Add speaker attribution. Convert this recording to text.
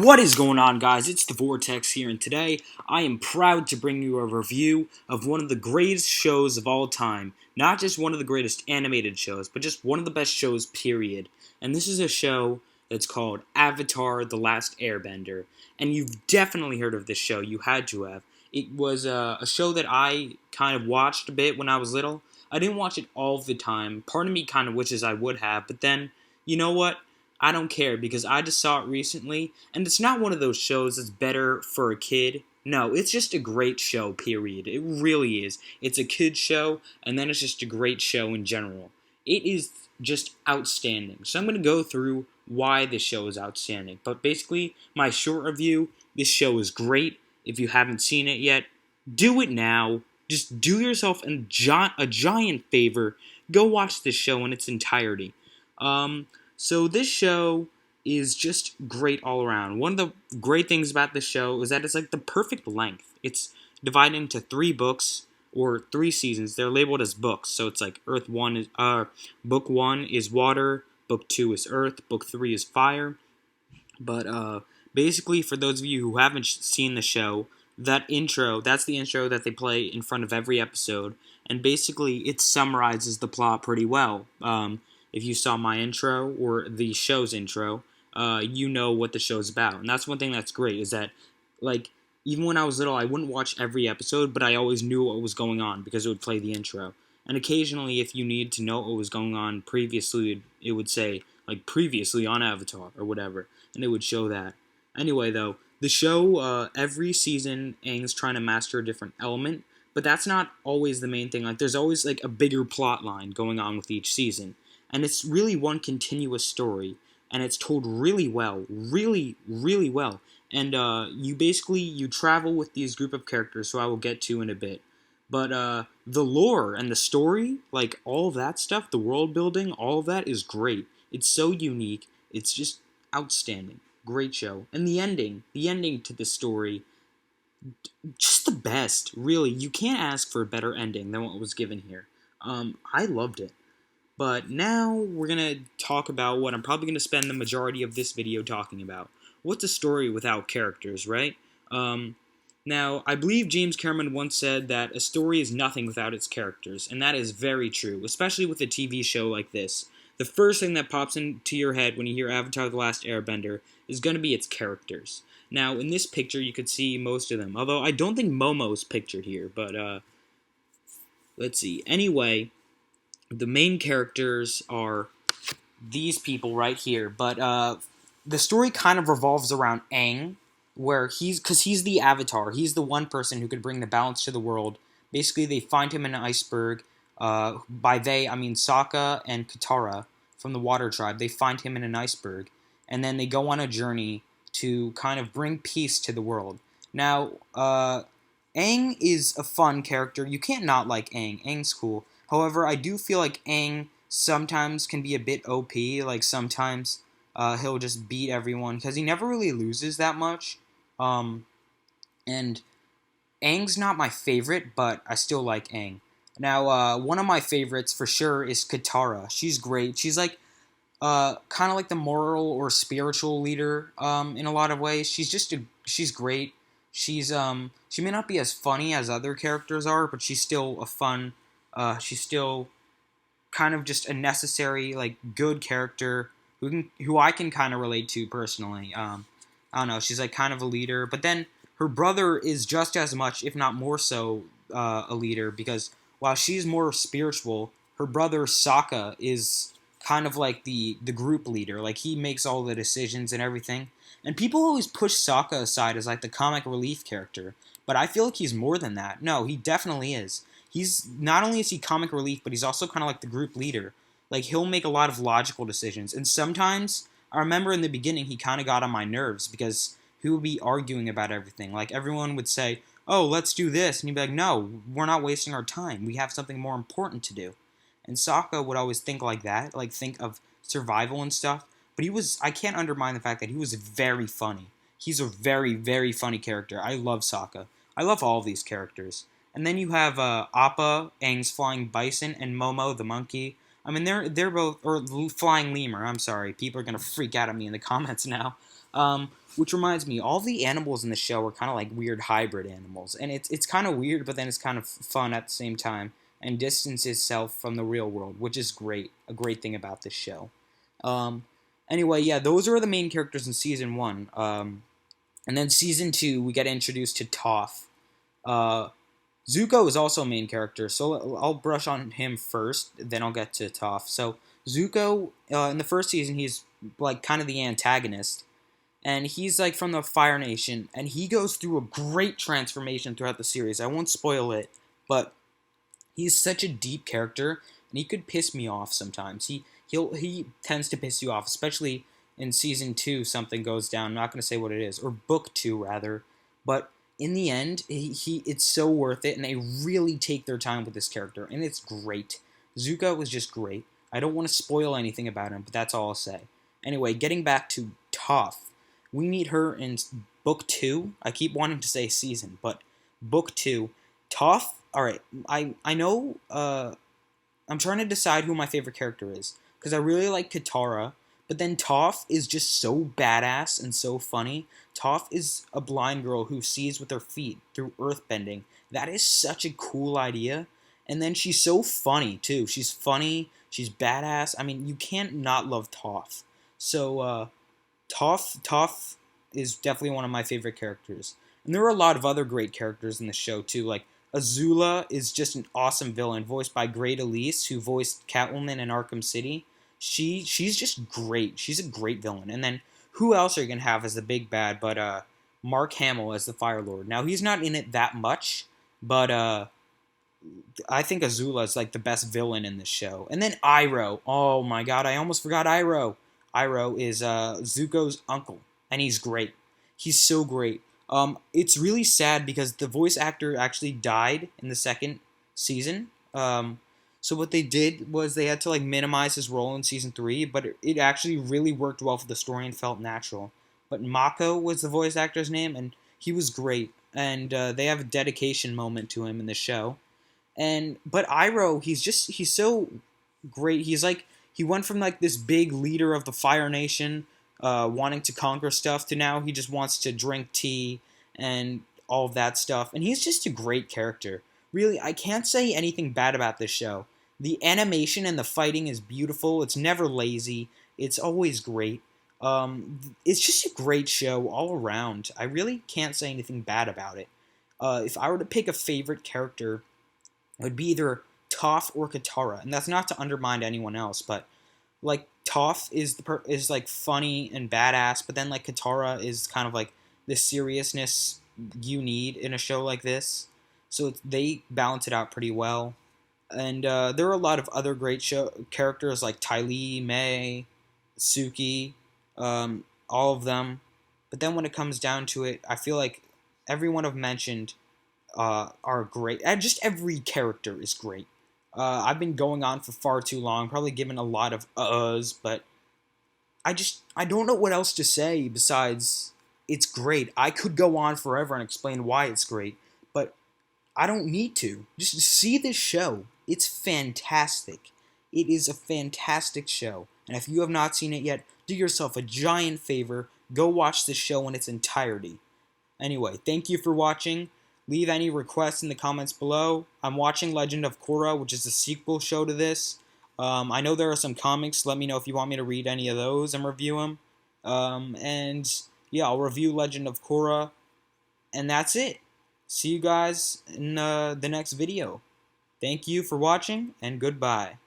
Speaker 1: What is going on, guys? It's the Vortex here, and today I am proud to bring you a review of one of the greatest shows of all time. Not just one of the greatest animated shows, but just one of the best shows, period. And this is a show that's called Avatar the Last Airbender. And you've definitely heard of this show. You had to have. It was a show that I kind of watched a bit when I was little. I didn't watch it all the time. Part of me kind of wishes I would have, but then, you know what? I don't care because I just saw it recently, and it's not one of those shows that's better for a kid. No, it's just a great show, period. It really is. It's a kid's show, and then it's just a great show in general. It is just outstanding. So I'm going to go through why this show is outstanding. But basically, my short review, this show is great. If you haven't seen it yet, do it now. Just do yourself a giant favor. Go watch this show in its entirety. So this show is just great all around. One of the great things about this show is that it's like the perfect length. It's divided into 3 books or 3 seasons. They're labeled as books. So it's like book 1 is water, book 2 is earth, book 3 is fire. But basically, for those of you who haven't seen the show, that's the intro that they play in front of every episode. And basically, it summarizes the plot pretty well. If you saw my intro or the show's intro, you know what the show's about. And that's one thing that's great, is that, like, even when I was little, I wouldn't watch every episode, but I always knew what was going on because it would play the intro. And occasionally, if you needed to know what was going on previously, it would say, like, previously on Avatar or whatever, and it would show that. Anyway, though, the show, every season, Aang's trying to master a different element, but that's not always the main thing. Like, there's always, like, a bigger plot line going on with each season. And it's really one continuous story, and it's told really well, really, really well. And you travel with these group of characters, so I will get to in a bit. But the lore and the story, like all of that stuff, the world building, all of that is great. It's so unique. It's just outstanding. Great show. And the ending to the story, just the best, really. You can't ask for a better ending than what was given here. I loved it. But now we're going to talk about what I'm probably going to spend the majority of this video talking about. What's a story without characters, right? Now, I believe James Cameron once said that a story is nothing without its characters, and that is very true, especially with a TV show like this. The first thing that pops into your head when you hear Avatar the Last Airbender is going to be its characters. Now, in this picture, you could see most of them, although I don't think Momo's pictured here, but let's see. Anyway, the main characters are these people right here, but the story kind of revolves around Aang, because he's the Avatar. He's the one person who could bring the balance to the world. Basically, they find him in an iceberg. By they, I mean Sokka and Katara from the Water Tribe. They find him in an iceberg, and then they go on a journey to kind of bring peace to the world. Now, Aang is a fun character. You can't not like Aang. Aang's cool. However, I do feel like Aang sometimes can be a bit OP. Like, sometimes he'll just beat everyone, because he never really loses that much. And Aang's not my favorite, but I still like Aang. Now, one of my favorites, for sure, is Katara. She's great. She's like, kind of like the moral or spiritual leader, in a lot of ways. She's great. She may not be as funny as other characters are, but she's still a fun, she's still kind of just a necessary, like, good character who I can kind of relate to personally. I don't know, she's like kind of a leader, but then her brother is just as much, if not more so, a leader, because while she's more spiritual, her brother Sokka is kind of like the group leader. Like, he makes all the decisions and everything. And people always push Sokka aside as like the comic relief character, but I feel like he's more than that. No, he definitely is. He's not only is he comic relief, but he's also kind of like the group leader. Like, he'll make a lot of logical decisions, and sometimes I remember in the beginning he kind of got on my nerves because he would be arguing about everything. Like, everyone would say, "Oh, let's do this," and he'd be like, "No, we're not wasting our time. We have something more important to do." And Sokka would always think like that, like think of survival and stuff. But I can't undermine the fact that he was very funny. He's a very, very funny character. I love Sokka. I love all of these characters. And then you have Appa, Aang's flying bison, and Momo, the monkey. I mean, they're both, or flying lemur, I'm sorry. People are going to freak out at me in the comments now. Which reminds me, all the animals in the show are kind of like weird hybrid animals, and it's kind of weird, but then it's kind of fun at the same time, and distances itself from the real world, which is great. A great thing about this show. Um, anyway, yeah, those are the main characters in season one. And then season two, we get introduced to Toph. Uh, Zuko is also a main character, so I'll brush on him first, then I'll get to Toph. So Zuko, in the first season, he's like kind of the antagonist, and he's like from the Fire Nation, and he goes through a great transformation throughout the series. I won't spoil it, but he's such a deep character, and he could piss me off sometimes. He tends to piss you off, especially in season two. Something goes down. I'm not going to say what it is, or book two rather, but in the end, he it's so worth it, and they really take their time with this character, and it's great. Zuko was just great. I don't want to spoil anything about him, but that's all I'll say. Anyway, getting back to Toph, we meet her in book two. I keep wanting to say season, but book two. Toph. All right, I know. I'm trying to decide who my favorite character is because I really like Katara, but then Toph is just so badass and so funny. Toph is a blind girl who sees with her feet through earthbending. That is such a cool idea. And then she's so funny too. She's funny. She's badass. I mean, you can't not love Toph. So Toph is definitely one of my favorite characters. And there are a lot of other great characters in the show too. Like Azula is just an awesome villain, voiced by Great Elise, who voiced Catwoman in Arkham City. She's just great. She's a great villain. And then who else are you gonna have as the big bad? But Mark Hamill as the Fire Lord. Now he's not in it that much, but I think Azula is like the best villain in this show. And then Iroh. Oh my god, I almost forgot Iroh. Iroh is Zuko's uncle, and he's great. He's so great. It's really sad because the voice actor actually died in the second season. So what they did was they had to like minimize his role in season three, but it actually really worked well for the story and felt natural. But Mako was the voice actor's name, and he was great. And they have a dedication moment to him in the show. But Iroh, he's so great. He's like he went from like this big leader of the Fire Nation, wanting to conquer stuff, to now he just wants to drink tea and all of that stuff. And he's just a great character. Really, I can't say anything bad about this show. The animation and the fighting is beautiful. It's never lazy. It's always great. It's just a great show all around. I really can't say anything bad about it. If I were to pick a favorite character, it would be either Toph or Katara, and that's not to undermine anyone else, but like Toph is like funny and badass, but then like Katara is kind of like the seriousness you need in a show like this. So they balance it out pretty well. And there are a lot of other great show characters like Ty Lee, May, Suki, all of them. But then when it comes down to it, I feel like everyone I've mentioned are great. And just every character is great. I've been going on for far too long, probably given a lot of uhs, but I don't know what else to say besides it's great. I could go on forever and explain why it's great, but I don't need to. Just see this show. It's fantastic. It is a fantastic show. And if you have not seen it yet, do yourself a giant favor. Go watch this show in its entirety. Anyway, thank you for watching. Leave any requests in the comments below. I'm watching Legend of Korra, which is a sequel show to this. I know there are some comics. Let me know if you want me to read any of those and review them. And yeah, I'll review Legend of Korra. And that's it. See you guys in the next video. Thank you for watching, and goodbye.